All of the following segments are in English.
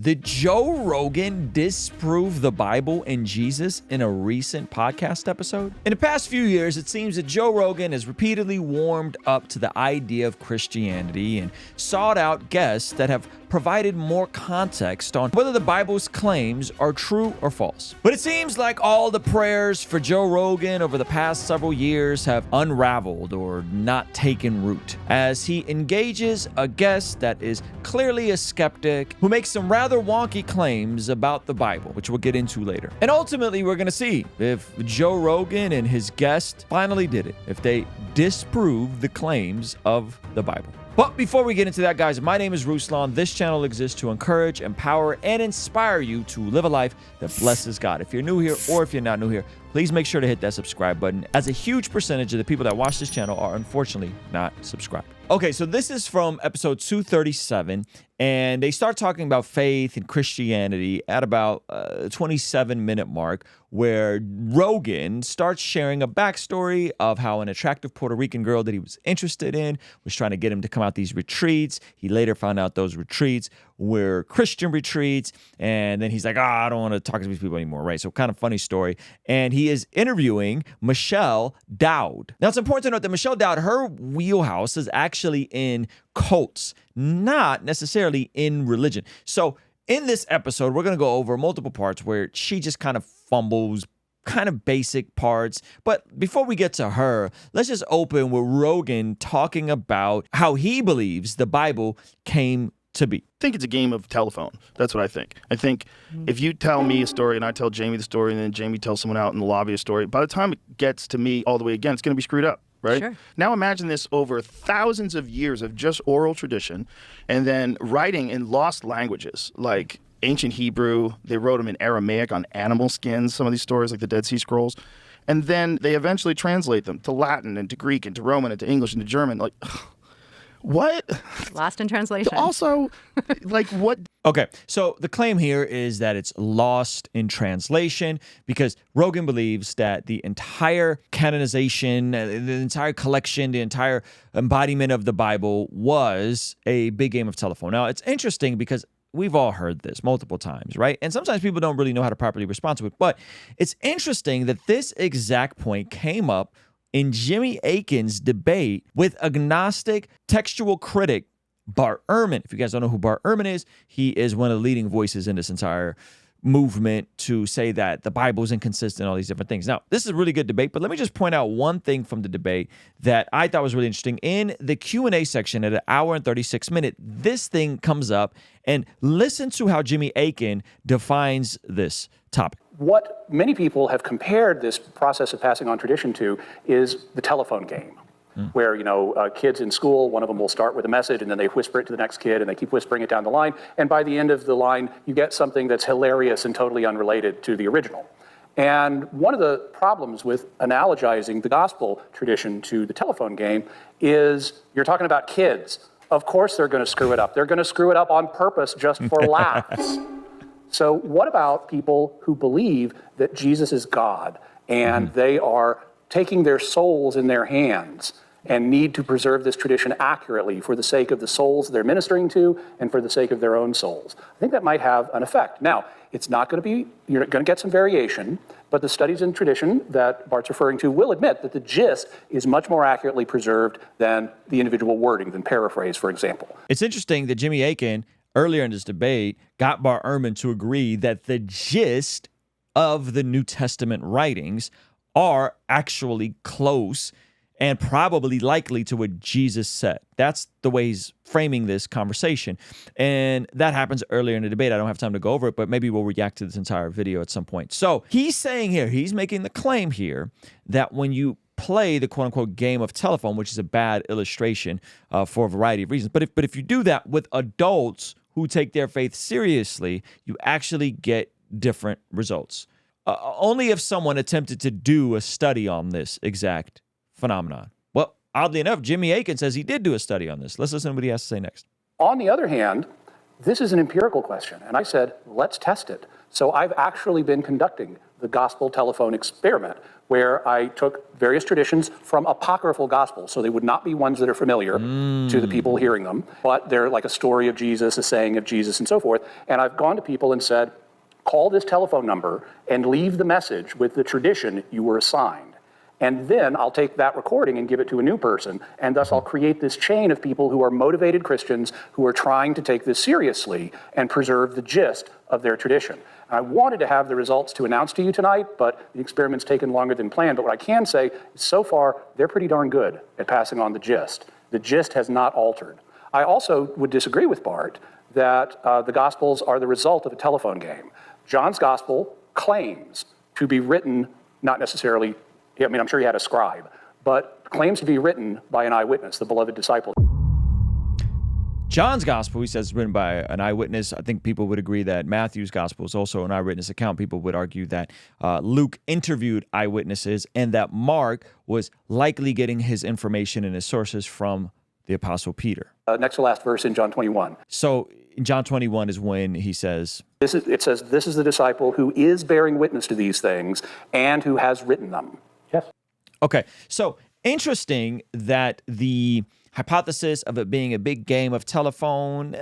Did Joe Rogan disprove the Bible and Jesus in a recent podcast episode? In the past few years, it seems that Joe Rogan has repeatedly warmed up to the idea of Christianity and sought out guests that have provided more context on whether the Bible's claims are true or false. But it seems like all the prayers for Joe Rogan over the past several years have unraveled or not taken root, as he engages a guest that is clearly a skeptic who makes some rather wonky claims about the Bible, which we'll get into later. And ultimately, we're going to see if Joe Rogan and his guest finally did it, if they disprove the claims of the Bible. But before we get into that, guys, my name is Ruslan. This channel exists to encourage, empower, and inspire you to live a life that blesses God. If you're new here or if you're not new here, please make sure to hit that subscribe button, as a huge percentage of the people that watch this channel are unfortunately not subscribed. Okay, so this is from episode 237, and they start talking about faith and Christianity at about a 27-minute mark, where Rogan starts sharing a backstory of how an attractive Puerto Rican girl that he was interested in was trying to get him to come out these retreats. He later found out those retreats were Christian retreats, and then he's like, I don't want to talk to these people anymore, right? So kind of funny story. And he is interviewing Michelle Dowd. Now, it's important to note that Michelle Dowd, her wheelhouse is actually in cults, not necessarily in religion. So in this episode, we're going to go over multiple parts where she just kind of fumbles, kind of basic parts. But before we get to her, let's just open with Rogan talking about how he believes the Bible came to be. I think it's a game of telephone. That's what I think. I think if you tell me a story and I tell Jamie the story and then Jamie tells someone out in the lobby a story, by the time it gets to me all the way again, it's going to be screwed up, right? Sure. Now imagine this over thousands of years of just oral tradition and then writing in lost languages like ancient Hebrew. They wrote them in Aramaic on animal skins, some of these stories like the Dead Sea Scrolls. And then they eventually translate them to Latin and to Greek and to Roman and to English and to German. Like, what? Lost in translation. Also, like, what? Okay, so the claim here is that it's lost in translation because Rogan believes that the entire canonization, the entire collection, the entire embodiment of the Bible was a big game of telephone. Now, it's interesting because we've all heard this multiple times, right? And sometimes people don't really know how to properly respond to it. But it's interesting that this exact point came up in Jimmy Akin's debate with agnostic textual critic Bart Ehrman. If you guys don't know who Bart Ehrman is, he is one of the leading voices in this entire movement to say that the Bible is inconsistent, all these different things. Now, this is a really good debate, but let me just point out one thing from the debate that I thought was really interesting. In the Q&A section at 1 hour and 36 minutes, this thing comes up, and listen to how Jimmy Akin defines this topic. What many people have compared this process of passing on tradition to is the telephone game, where, kids in school, one of them will start with a message and then they whisper it to the next kid and they keep whispering it down the line. And by the end of the line, you get something that's hilarious and totally unrelated to the original. And one of the problems with analogizing the gospel tradition to the telephone game is you're talking about kids. Of course they're going to screw it up. They're going to screw it up on purpose just for laughs. So what about people who believe that Jesus is God and they are taking their souls in their hands and need to preserve this tradition accurately for the sake of the souls they're ministering to and for the sake of their own souls? I think that might have an effect. Now, it's not going to be, you're going to get some variation, but the studies in tradition that Bart's referring to will admit that the gist is much more accurately preserved than the individual wording, than paraphrase, for example. It's interesting that Jimmy Akin, earlier in this debate, got Bart Ehrman to agree that the gist of the New Testament writings are actually close and probably likely to what Jesus said. That's the way he's framing this conversation. And that happens earlier in the debate. I don't have time to go over it, but maybe we'll react to this entire video at some point. So he's saying here, he's making the claim here that when you play the quote-unquote game of telephone, which is a bad illustration for a variety of reasons, but if you do that with adults who take their faith seriously, you actually get different results. Only if someone attempted to do a study on this exact phenomenon. Well, oddly enough, Jimmy Akin says he did do a study on this. Let's listen to what he has to say next. On the other hand, this is an empirical question. And I said, let's test it. So I've actually been conducting the gospel telephone experiment, where I took various traditions from apocryphal gospels, so they would not be ones that are familiar to the people hearing them, but they're like a story of Jesus, a saying of Jesus, and so forth. And I've gone to people and said, call this telephone number and leave the message with the tradition you were assigned. And then I'll take that recording and give it to a new person, and thus I'll create this chain of people who are motivated Christians who are trying to take this seriously and preserve the gist of their tradition. And I wanted to have the results to announce to you tonight, but the experiment's taken longer than planned. But what I can say is so far, they're pretty darn good at passing on the gist. The gist has not altered. I also would disagree with Bart that the Gospels are the result of a telephone game. John's Gospel claims to be written, not necessarily, I mean, I'm sure he had a scribe, but claims to be written by an eyewitness, the beloved disciple. John's gospel, he says, is written by an eyewitness. I think people would agree that Matthew's gospel is also an eyewitness account. People would argue that Luke interviewed eyewitnesses and that Mark was likely getting his information and his sources from the Apostle Peter. Next to last verse in John 21. So in John 21 is when he says... It says, this is the disciple who is bearing witness to these things and who has written them. Yes. Okay, so interesting that the hypothesis of it being a big game of telephone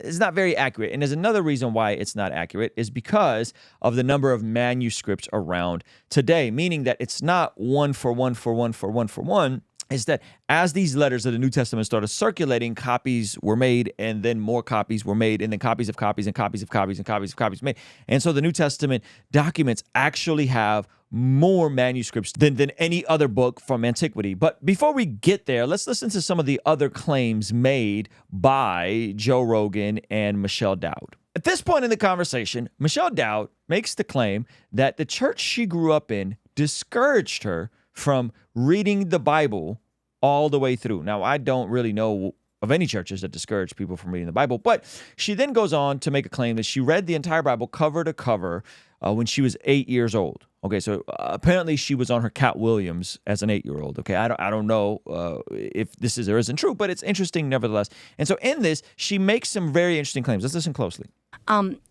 is not very accurate. And there's another reason why it's not accurate is because of the number of manuscripts around today, meaning that it's not one for one for one for one for one. Is that as these letters of the New Testament started circulating, copies were made, and then more copies were made, and then copies of copies and copies of copies and copies of copies made. And so the New Testament documents actually have more manuscripts than any other book from antiquity. But before we get there, let's listen to some of the other claims made by Joe Rogan and Michelle Dowd. At this point in the conversation, Michelle Dowd makes the claim that the church she grew up in discouraged her from reading the Bible all the way through. Now, I don't really know of any churches that discourage people from reading the Bible, but she then goes on to make a claim that she read the entire Bible cover to cover when she was 8 years old. Okay, so apparently she was on her Cat Williams as an 8-year-old. Okay, I don't know if this is or isn't true, but it's interesting nevertheless. And so in this, she makes some very interesting claims. Let's listen closely.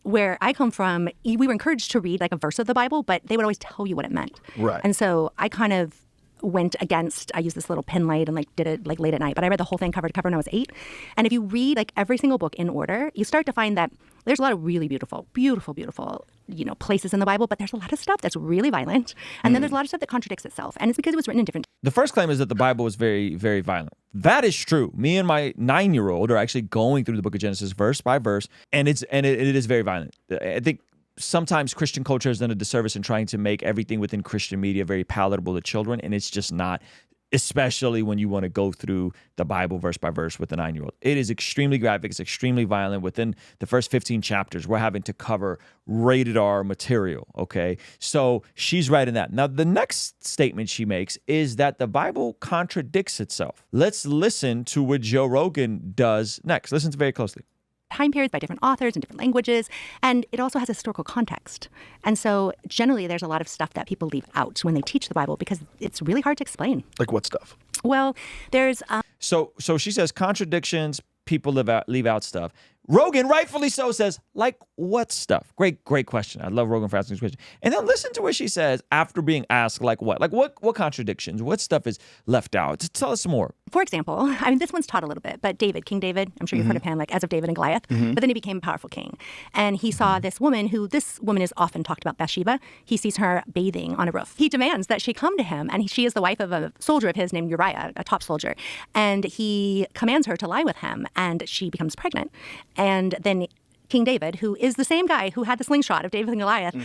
Where I come from, we were encouraged to read like a verse of the Bible, but they would always tell you what it meant. Right. And so I kind of went against, I used this little pen light and like did it like late at night, but I read the whole thing cover to cover when I was 8. And if you read like every single book in order, you start to find that there's a lot of really beautiful, places in the Bible, but there's a lot of stuff that's really violent. And then there's a lot of stuff that contradicts itself. And it's because it was written in different. The first claim is that the Bible is very, very violent. That is true. Me and my 9-year-old are actually going through the book of Genesis verse by verse, and it is very violent. I think sometimes Christian culture has done a disservice in trying to make everything within Christian media very palatable to children, and it's just not, especially when you want to go through the Bible verse by verse with a 9-year-old. It is extremely graphic. It's extremely violent. Within the first 15 chapters, we're having to cover rated R material, okay? So she's right in that. Now, the next statement she makes is that the Bible contradicts itself. Let's listen to what Joe Rogan does next. Listen very closely. Time periods by different authors and different languages, and it also has historical context. And so generally there's a lot of stuff that people leave out when they teach the Bible because it's really hard to explain. Like what stuff? Well, there's... So she says contradictions, people leave out stuff. Rogan, rightfully so, says, like what stuff? Great question. I love Rogan for asking this question. And then listen to what she says after being asked, like what? Like what contradictions? What stuff is left out? Tell us more. For example, I mean, this one's taught a little bit, but King David, I'm sure you've heard of him, like as of David and Goliath, but then he became a powerful king. And he saw this woman is often talked about, Bathsheba. He sees her bathing on a roof. He demands that she come to him, and she is the wife of a soldier of his named Uriah, a top soldier. And he commands her to lie with him, and she becomes pregnant. And then King David, who is the same guy who had the slingshot of David and Goliath,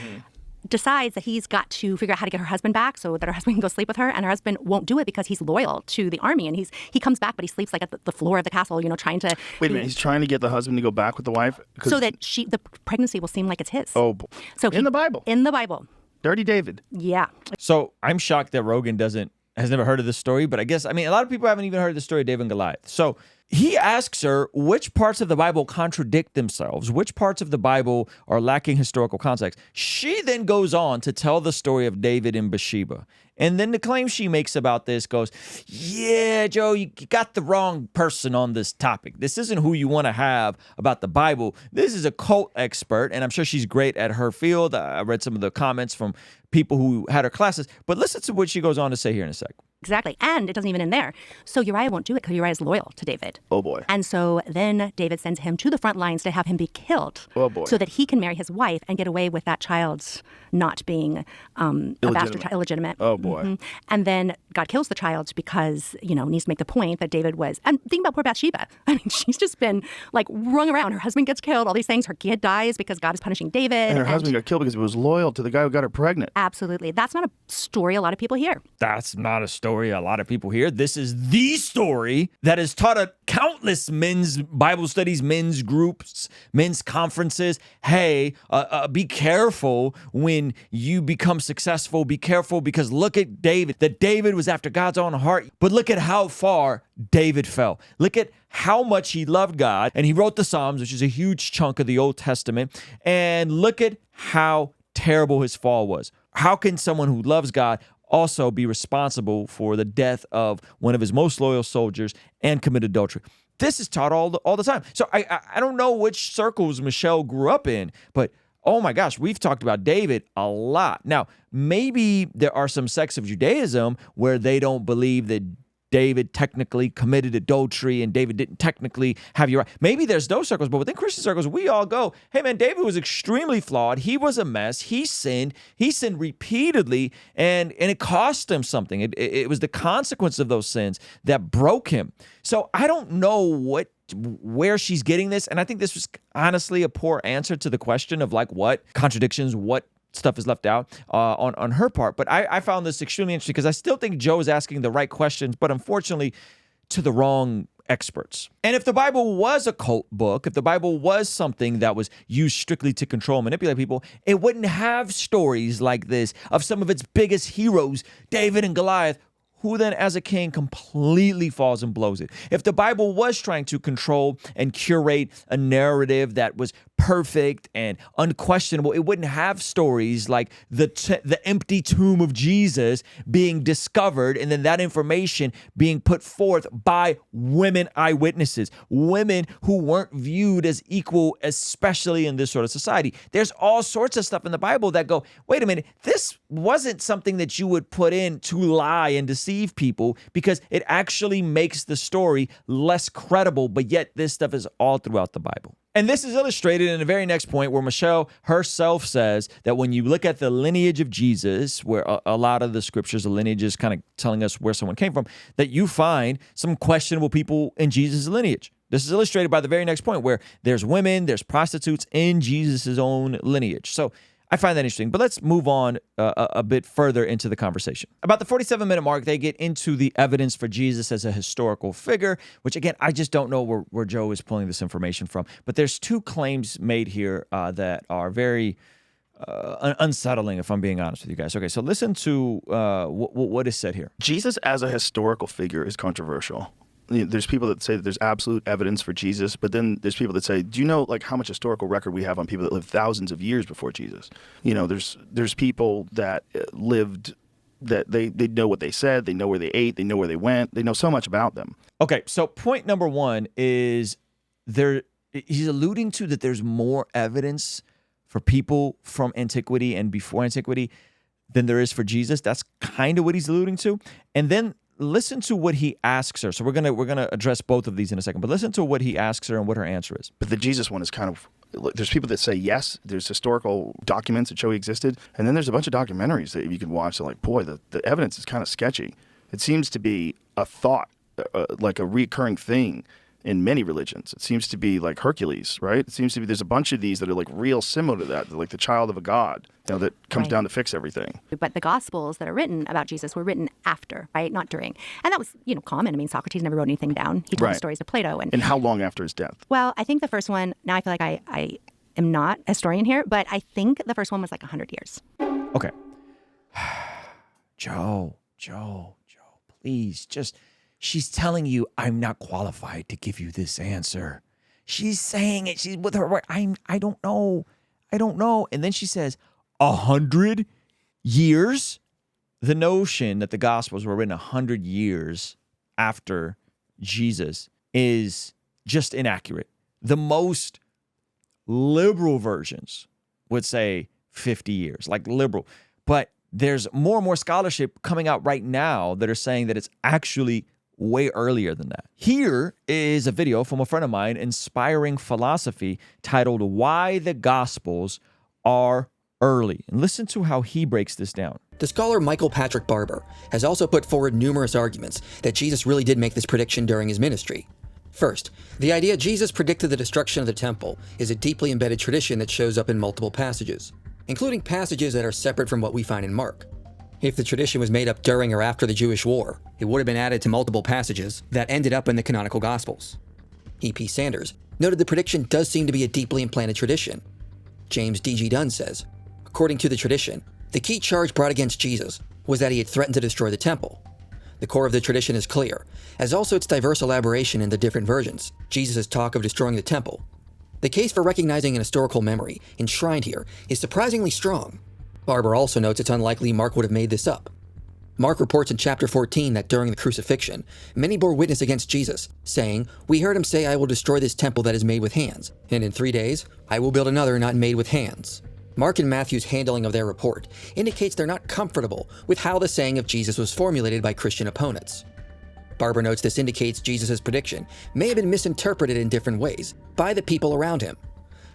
decides that he's got to figure out how to get her husband back so that her husband can go sleep with her, and her husband won't do it because he's loyal to the army, and he comes back, but he sleeps like at the floor of the castle, trying to... Wait a minute, he's trying to get the husband to go back with the wife? So that the pregnancy will seem like it's his. Oh, so in the Bible? In the Bible. Dirty David. Yeah. So I'm shocked that Rogan has never heard of this story, but I guess, a lot of people haven't even heard the story of David and Goliath. So he asks her which parts of the Bible contradict themselves, which parts of the Bible are lacking historical context. She then goes on to tell the story of David and Bathsheba. And then the claim she makes about this goes, yeah, Joe, you got the wrong person on this topic. This isn't who you want to have about the Bible. This is a cult expert, and I'm sure she's great at her field. I read some of the comments from people who had her classes. But listen to what she goes on to say here in a sec. Exactly. And it doesn't even end there. So Uriah won't do it because Uriah is loyal to David. Oh, boy. And so then David sends him to the front lines to have him be killed. Oh, boy. So that he can marry his wife and get away with that child's not being a bastard child, illegitimate. Oh, boy. Mm-hmm. And then God kills the child because, needs to make the point that David was, and think about poor Bathsheba. I mean, she's just been like rung around. Her husband gets killed, all these things. Her kid dies because God is punishing David. And her husband got killed because he was loyal to the guy who got her pregnant. Absolutely. That's not a story a lot of people hear. That's not a story a lot of people hear. This is the story that is taught at countless men's Bible studies, men's groups, men's conferences. Hey, be careful when you become successful. Be careful because look at David. That David was after God's own heart. But look at how far David fell. Look at how much he loved God. And he wrote the Psalms, which is a huge chunk of the Old Testament. And look at how terrible his fall was. How can someone who loves God also be responsible for the death of one of his most loyal soldiers and commit adultery? This is taught all the time. So I don't know which circles Michelle grew up in, but oh my gosh, we've talked about David a lot. Now, maybe there are some sects of Judaism where they don't believe that David technically committed adultery and David didn't technically have Uriah. Maybe there's those circles, but within Christian circles, we all go, hey man, David was extremely flawed. He was a mess. He sinned repeatedly, and it cost him something. It was the consequence of those sins that broke him. So I don't know where she's getting this, and I think this was honestly a poor answer to the question of like what contradictions, what stuff is left out on her part. But I found this extremely interesting because I still think Joe is asking the right questions, but unfortunately to the wrong experts. And if the Bible was a cult book, if the Bible was something that was used strictly to control and manipulate people, it wouldn't have stories like this of some of its biggest heroes, David and Goliath, who then as a king completely falls and blows it. If the Bible was trying to control and curate a narrative that was perfect and unquestionable, it wouldn't have stories like the empty tomb of Jesus being discovered and then that information being put forth by women eyewitnesses, women who weren't viewed as equal, especially in this sort of society. There's all sorts of stuff in the Bible that go, wait a minute, this wasn't something that you would put in to lie and deceive people because it actually makes the story less credible, but yet this stuff is all throughout the Bible. And this is illustrated in the very next point where Michelle herself says that when you look at the lineage of Jesus, where a lot of the scriptures, the lineage is kind of telling us where someone came from, that you find some questionable people in Jesus' lineage. This is illustrated by the very next point where there's women, there's prostitutes in Jesus' own lineage. So I find that interesting, but let's move on a bit further into the conversation. About the 47-minute mark, they get into the evidence for Jesus as a historical figure, which again, I just don't know where Joe is pulling this information from. But there's two claims made here that are very unsettling, if I'm being honest with you guys. Okay, so listen to what is said here. Jesus as a historical figure is controversial. There's people that say that there's absolute evidence for Jesus, but then there's people that say, do you know like how much historical record we have on people that lived thousands of years before Jesus? There's people that lived that they know what they said, they know where they ate, they know where they went, they know so much about them. Okay, so point number one is he's alluding to that there's more evidence for people from antiquity and before antiquity than there is for Jesus. That's kind of what he's alluding to. And then listen to what he asks her. So we're gonna address both of these in a second, but listen to what he asks her and what her answer is. But the Jesus one is kind of, there's people that say yes, there's historical documents that show he existed, and then there's a bunch of documentaries that you can watch that like, boy, the evidence is kind of sketchy. It seems to be a thought, like a recurring thing in many religions. It seems to be like Hercules, right? It seems to be there's a bunch of these that are like real similar to that, like the child of a god, that comes down to fix everything. But the Gospels that are written about Jesus were written after, right? Not during. And that was, common. I mean, Socrates never wrote anything down. He told the stories to Plato. And how long after his death? Well, I think the first one, now I feel like I am not a historian here, but I think the first one was like 100 years. Okay. Joe, please, just she's telling you, I'm not qualified to give you this answer. She's saying it. She's with her. I don't know. I don't know. And then she says, 100 years? The notion that the Gospels were written 100 years after Jesus is just inaccurate. The most liberal versions would say 50 years, like liberal. But there's more and more scholarship coming out right now that are saying that it's actually way earlier than that. Here is a video from a friend of mine, Inspiring Philosophy, titled Why the Gospels Are Early. And listen to how he breaks this down. The scholar Michael Patrick Barber has also put forward numerous arguments that Jesus really did make this prediction during his ministry. First, the idea Jesus predicted the destruction of the temple is a deeply embedded tradition that shows up in multiple passages, including passages that are separate from what we find in Mark. If the tradition was made up during or after the Jewish War, it would have been added to multiple passages that ended up in the canonical Gospels. E.P. Sanders noted the prediction does seem to be a deeply implanted tradition. James D.G. Dunn says, according to the tradition, the key charge brought against Jesus was that he had threatened to destroy the temple. The core of the tradition is clear, as also its diverse elaboration in the different versions, Jesus' talk of destroying the temple. The case for recognizing an historical memory enshrined here is surprisingly strong. Barber also notes it's unlikely Mark would have made this up. Mark reports in chapter 14 that during the crucifixion, many bore witness against Jesus, saying, "We heard him say, 'I will destroy this temple that is made with hands, and in 3 days, I will build another not made with hands.'" Mark and Matthew's handling of their report indicates they're not comfortable with how the saying of Jesus was formulated by Christian opponents. Barber notes this indicates Jesus' prediction may have been misinterpreted in different ways by the people around him.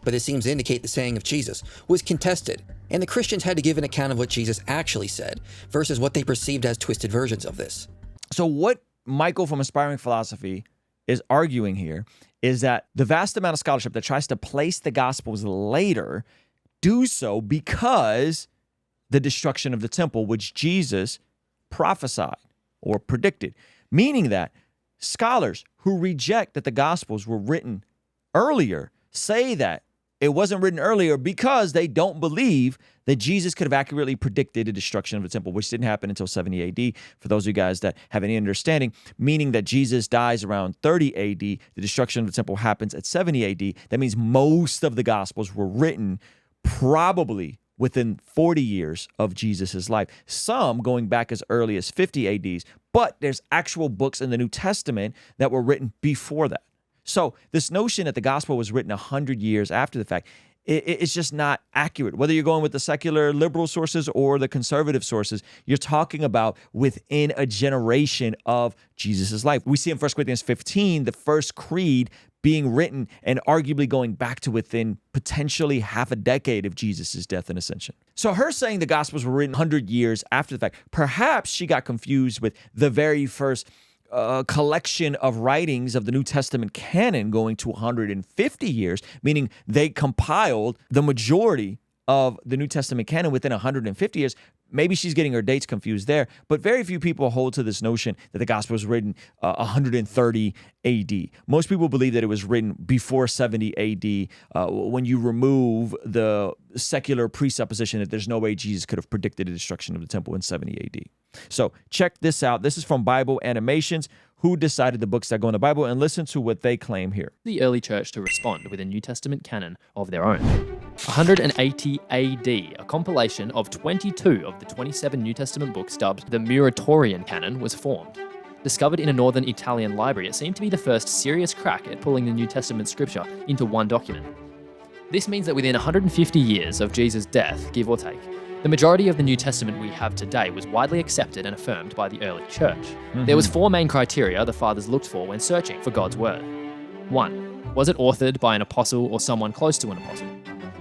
But this seems to indicate the saying of Jesus was contested, and the Christians had to give an account of what Jesus actually said versus what they perceived as twisted versions of this. So what Michael from Inspiring Philosophy is arguing here is that the vast amount of scholarship that tries to place the Gospels later do so because the destruction of the temple, which Jesus prophesied or predicted, meaning that scholars who reject that the Gospels were written earlier say that it wasn't written earlier because they don't believe that Jesus could have accurately predicted the destruction of the temple, which didn't happen until 70 AD. For those of you guys that have any understanding, meaning that Jesus dies around 30 AD, the destruction of the temple happens at 70 AD. That means most of the Gospels were written probably within 40 years of Jesus' life, some going back as early as 50 ADs, but there's actual books in the New Testament that were written before that. So this notion that the gospel was written 100 years after the fact, it's just not accurate. Whether you're going with the secular liberal sources or the conservative sources, you're talking about within a generation of Jesus' life. We see in 1 Corinthians 15, the first creed being written and arguably going back to within potentially half a decade of Jesus' death and ascension. So her saying the Gospels were written 100 years after the fact, perhaps she got confused with the very first collection of writings of the New Testament canon going to 150 years, meaning they compiled the majority of the New Testament canon within 150 years. Maybe she's getting her dates confused there, but very few people hold to this notion that the gospel was written 130 AD. Most people believe that it was written before 70 AD when you remove the secular presupposition that there's no way Jesus could have predicted the destruction of the temple in 70 AD. So check this out. This is from Bible Animations, who decided the books that go in the Bible, and listen to what they claim here. The early church to respond with a New Testament canon of their own. 180 AD, a compilation of 22 of the 27 New Testament books dubbed the Muratorian canon was formed. Discovered in a northern Italian library, it seemed to be the first serious crack at pulling the New Testament scripture into one document. This means that within 150 years of Jesus' death, give or take, the majority of the New Testament we have today was widely accepted and affirmed by the early church. There was 4 main criteria the fathers looked for when searching for God's word. 1. Was it authored by an apostle or someone close to an apostle?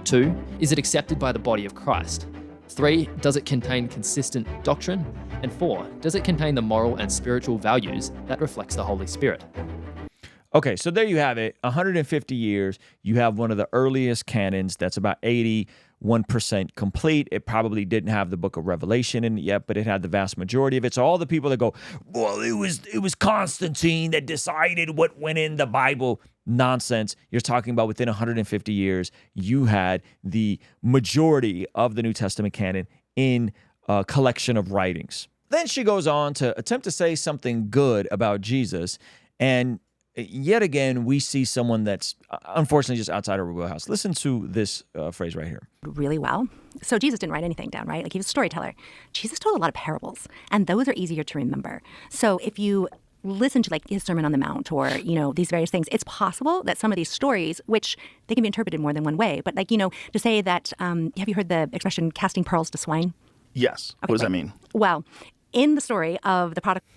2. Is it accepted by the body of Christ? 3. Does it contain consistent doctrine? And 4. Does it contain the moral and spiritual values that reflects the Holy Spirit? Okay, so there you have it. 150 years, you have one of the earliest canons that's about 81% complete. It probably didn't have the book of Revelation in it yet, but it had the vast majority of it. So all the people that go, well, it was Constantine that decided what went in the Bible. Nonsense. You're talking about within 150 years, you had the majority of the New Testament canon in a collection of writings. Then she goes on to attempt to say something good about Jesus, and yet again, we see someone that's unfortunately just outside our wheelhouse. Listen to this phrase right here. Really well. So Jesus didn't write anything down, right? Like, he was a storyteller. Jesus told a lot of parables, and those are easier to remember. So if you listen to like his Sermon on the Mount or, these various things, it's possible that some of these stories, which they can be interpreted more than one way, but like, to say that, have you heard the expression casting pearls to swine? Yes. Okay, what does that mean? Well, in the story of the prodigal.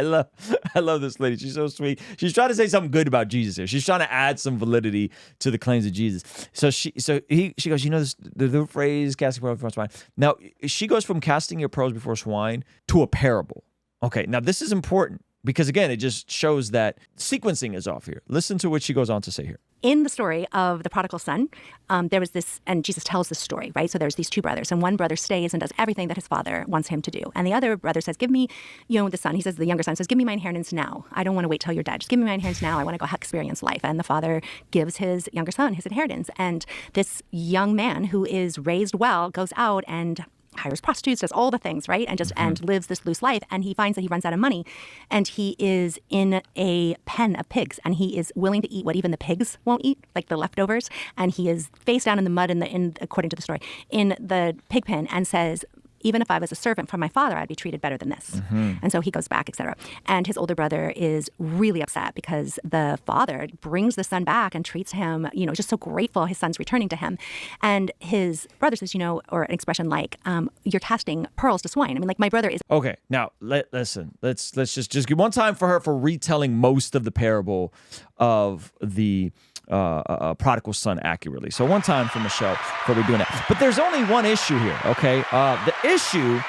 I love this lady. She's so sweet. She's trying to say something good about Jesus here. She's trying to add some validity to the claims of Jesus. So she goes, the phrase casting pearls before swine. Now she goes from casting your pearls before swine to a parable. Okay, now this is important because again, it just shows that sequencing is off here. Listen to what she goes on to say here. In the story of the prodigal son, there was this, and Jesus tells this story, right? So there's these two brothers, and one brother stays and does everything that his father wants him to do. And the other brother says, give me, the son, he says, the younger son says, give me my inheritance now. I don't want to wait till you're dead. Just give me my inheritance now. I want to go experience life. And the father gives his younger son his inheritance. And this young man who is raised well goes out and hires prostitutes, does all the things, right? And just and lives this loose life. And he finds that he runs out of money, and he is in a pen of pigs, and he is willing to eat what even the pigs won't eat, like the leftovers. And he is face down in the mud according to the story, in the pig pen, and says, even if I was a servant from my father, I'd be treated better than this. And so he goes back, etc. And his older brother is really upset because the father brings the son back and treats him, just so grateful his son's returning to him. And his brother says, or an expression like, you're casting pearls to swine. I mean, like, my brother is... Okay, now, listen. Let's just give one time for her for retelling most of the parable of the prodigal son accurately. So one time for Michelle for we doing that. But there's only one issue here, okay? The issue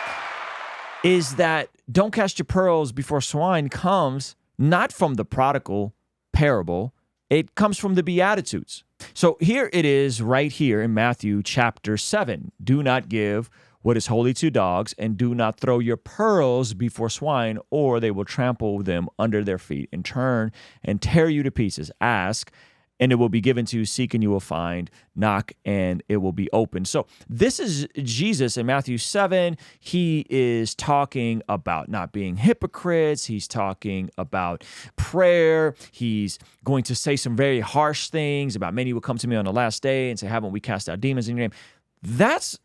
is that don't cast your pearls before swine comes not from the prodigal parable. It comes from the Beatitudes. So here it is right here in Matthew chapter 7. Do not give what is holy to dogs, and do not throw your pearls before swine, or they will trample them under their feet and turn and tear you to pieces. Ask, and it will be given to you. Seek, and you will find. Knock, and it will be open. So this is Jesus in Matthew 7. He is talking about not being hypocrites. He's talking about prayer. He's going to say some very harsh things about many will come to me on the last day and say, haven't we cast out demons in your name? That's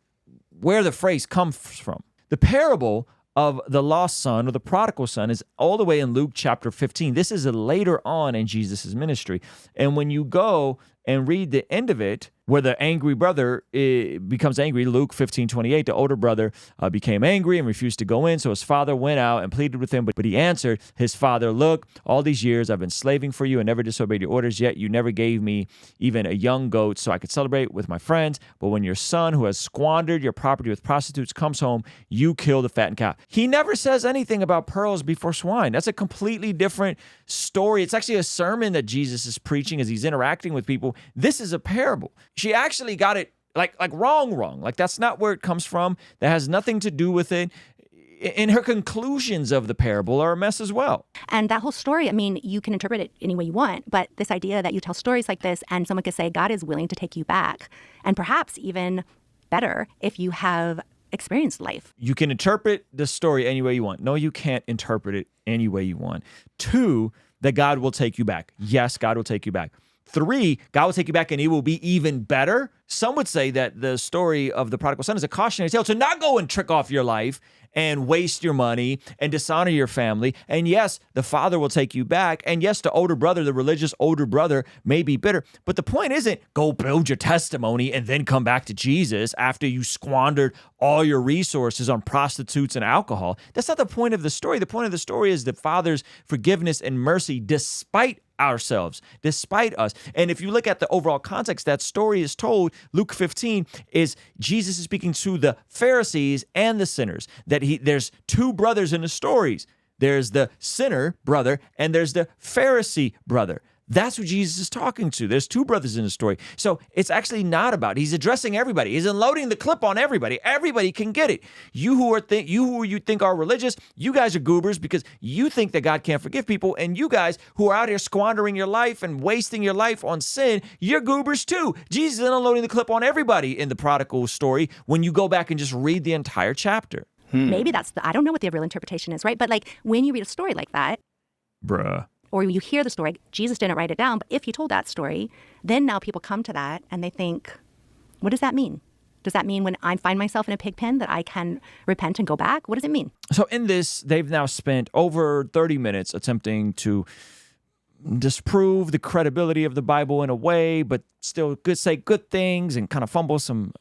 where the phrase comes from. The parable of the lost son or the prodigal son is all the way in Luke chapter 15. This is later on in Jesus' ministry. And when you go and read the end of it, where the angry brother becomes angry, Luke 15:28, the older brother became angry and refused to go in. So his father went out and pleaded with him. But he answered his father, look, all these years I've been slaving for you and never disobeyed your orders, yet you never gave me even a young goat so I could celebrate with my friends. But when your son, who has squandered your property with prostitutes, comes home, you kill the fattened calf. He never says anything about pearls before swine. That's a completely different story. It's actually a sermon that Jesus is preaching as he's interacting with people. This is a parable. She actually got it like wrong. Like, that's not where it comes from. That has nothing to do with it. And her conclusions of the parable are a mess as well. And that whole story, I mean, you can interpret it any way you want, but this idea that you tell stories like this and someone could say God is willing to take you back, and perhaps even better if you have experienced life. You can interpret the story any way you want. No, you can't interpret it any way you want. 2, that God will take you back. Yes, God will take you back. 3, God will take you back and it will be even better. Some would say that the story of the prodigal son is a cautionary tale to not go and trick off your life and waste your money and dishonor your family. And yes, the father will take you back. And yes, the older brother, the religious older brother, may be bitter. But the point isn't go build your testimony and then come back to Jesus after you squandered all your resources on prostitutes and alcohol. That's not the point of the story. The point of the story is the father's forgiveness and mercy despite ourselves, despite us. And if you look at the overall context, that story is told, Luke 15, is Jesus is speaking to the Pharisees and the sinners, that there's 2 brothers in the stories. There's the sinner brother and there's the Pharisee brother. That's who Jesus is talking to. There's two brothers in the story. So it's actually not about, he's addressing everybody. He's unloading the clip on everybody. Everybody can get it. You who you think are religious, you guys are goobers because you think that God can't forgive people. And you guys who are out here squandering your life and wasting your life on sin, you're goobers too. Jesus is unloading the clip on everybody in the Prodical story when you go back and just read the entire chapter. Maybe I don't know what the real interpretation is, right? But like when you read a story like that, Bruh. or you hear the story, Jesus didn't write it down, but if he told that story, then now people come to that and they think, what does that mean? Does that mean when I find myself in a pig pen that I can repent and go back? What does it mean? So in this, they've now spent over 30 minutes attempting to disprove the credibility of the Bible in a way, but still say good things and kind of fumble some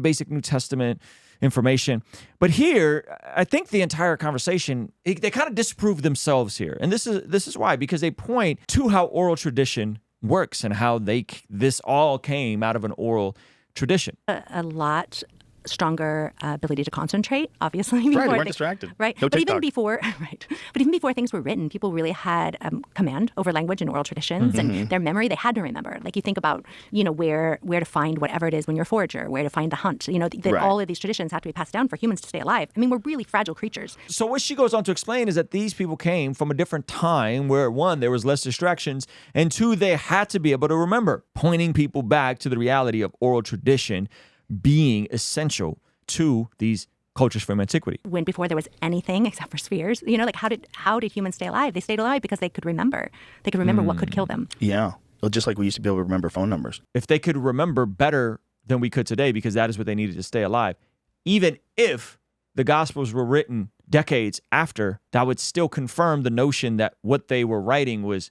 basic New Testament information. But here, I think the entire conversation, they kind of disprove themselves here. And this is why, because they point to how oral tradition works and how this all came out of an oral tradition. A lot stronger ability to concentrate, obviously. Right, they weren't distracted. Right. No but TikTok. even before, right. But even before things were written, people really had command over language and oral traditions and their memory. They had to remember. Like you think about, where to find whatever it is when you're a forager, where to find the hunt. Right. All of these traditions have to be passed down for humans to stay alive. I mean, we're really fragile creatures. So what she goes on to explain is that these people came from a different time where, one, there was less distractions, and two, they had to be able to remember, pointing people back to the reality of oral tradition being essential to these cultures from antiquity. When before there was anything except for spheres, like how did humans stay alive? They stayed alive because they could remember. They could remember what could kill them. Yeah. Well, just like we used to be able to remember phone numbers. If they could remember better than we could today, because that is what they needed to stay alive, even if the Gospels were written decades after, that would still confirm the notion that what they were writing was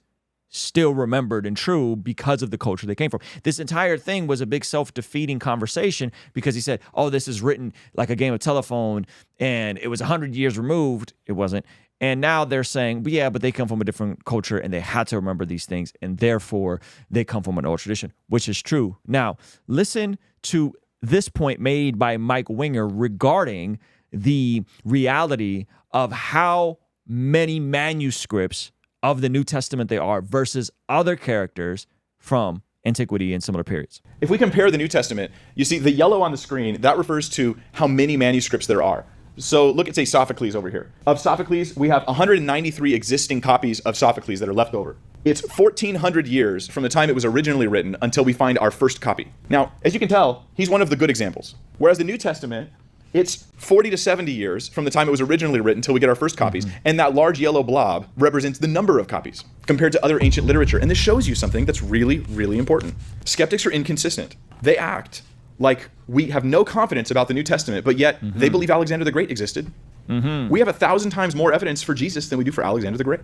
still remembered and true because of the culture they came from. This entire thing was a big self-defeating conversation because he said, oh, this is written like a game of telephone and it was 100 years removed. It wasn't. And now they're saying, but they come from a different culture and they had to remember these things and therefore they come from an old tradition, which is true. Now, listen to this point made by Mike Winger regarding the reality of how many manuscripts of the New Testament they are versus other characters from antiquity and similar periods. If we compare the New Testament, you see the yellow on the screen, that refers to how many manuscripts there are. So look at, say, Sophocles over here. Of Sophocles, we have 193 existing copies of Sophocles that are left over. It's 1,400 years from the time it was originally written until we find our first copy. Now, as you can tell, he's one of the good examples. Whereas the New Testament, it's 40 to 70 years from the time it was originally written until we get our first copies. And that large yellow blob represents the number of copies compared to other ancient literature. And this shows you something that's really, really important. Skeptics are inconsistent. They act like we have no confidence about the New Testament, but yet they believe Alexander the Great existed. We have 1,000 times more evidence for Jesus than we do for Alexander the Great.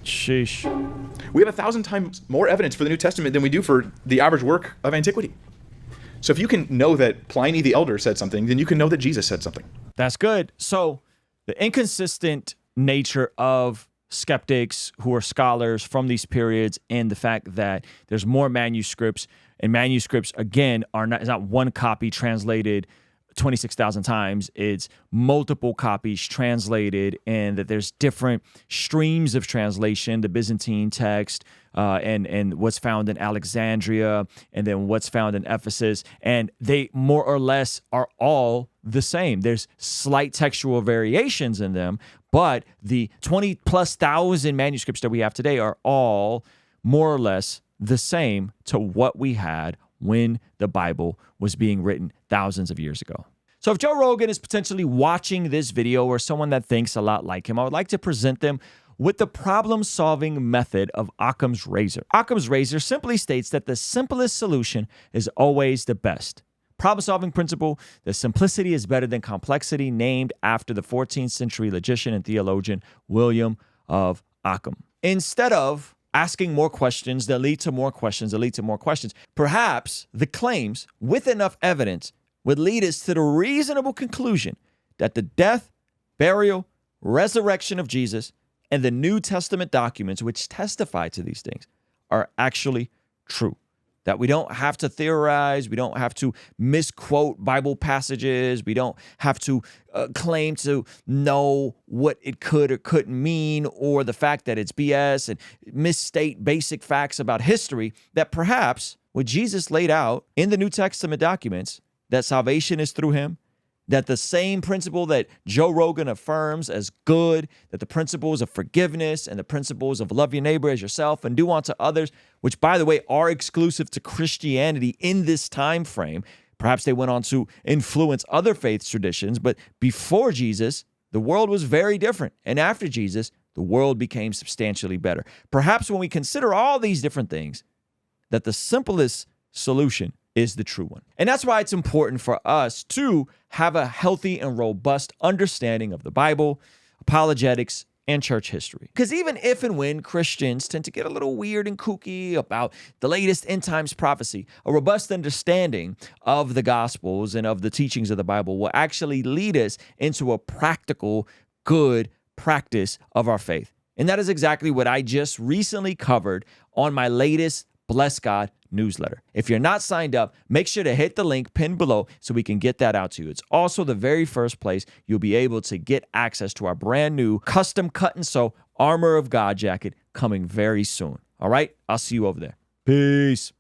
Sheesh. We have 1,000 times more evidence for the New Testament than we do for the average work of antiquity. So if you can know that Pliny the Elder said something, then you can know that Jesus said something. That's good. So the inconsistent nature of skeptics who are scholars from these periods and the fact that there's more manuscripts, and manuscripts, again, it's not one copy translated 26,000 times. It's multiple copies translated, and that there's different streams of translation, the Byzantine text, and what's found in Alexandria, and then what's found in Ephesus, and they more or less are all the same. There's slight textual variations in them, but the 20,000+ manuscripts that we have today are all more or less the same to what we had when the Bible was being written thousands of years ago. So if Joe Rogan is potentially watching this video or someone that thinks a lot like him, I would like to present them with the problem-solving method of Occam's razor. Occam's razor simply states that the simplest solution is always the best. Problem-solving principle, the simplicity is better than complexity, named after the 14th century logician and theologian William of Occam. Instead of asking more questions that lead to more questions that lead to more questions, perhaps the claims with enough evidence would lead us to the reasonable conclusion that the death, burial, resurrection of Jesus and the New Testament documents which testify to these things are actually true. that we don't have to theorize, we don't have to misquote Bible passages, we don't have to claim to know what it could or couldn't mean, or the fact that it's BS and misstate basic facts about history, that perhaps what Jesus laid out in the New Testament documents, that salvation is through him, that the same principle that Joe Rogan affirms as good, that the principles of forgiveness and the principles of love your neighbor as yourself and do unto others, which, by the way, are exclusive to Christianity in this time frame. Perhaps they went on to influence other faith traditions, but before Jesus, the world was very different. And after Jesus, the world became substantially better. Perhaps when we consider all these different things, that the simplest solution is the true one. And that's why it's important for us to have a healthy and robust understanding of the Bible, apologetics, and church history. Because even if and when Christians tend to get a little weird and kooky about the latest end times prophecy, a robust understanding of the Gospels and of the teachings of the Bible will actually lead us into a practical, good practice of our faith. And that is exactly what I just recently covered on my latest Bless God newsletter. If you're not signed up, make sure to hit the link pinned below so we can get that out to you. It's also the very first place you'll be able to get access to our brand new custom cut and sew Armor of God jacket coming very soon. All right, I'll see you over there. Peace.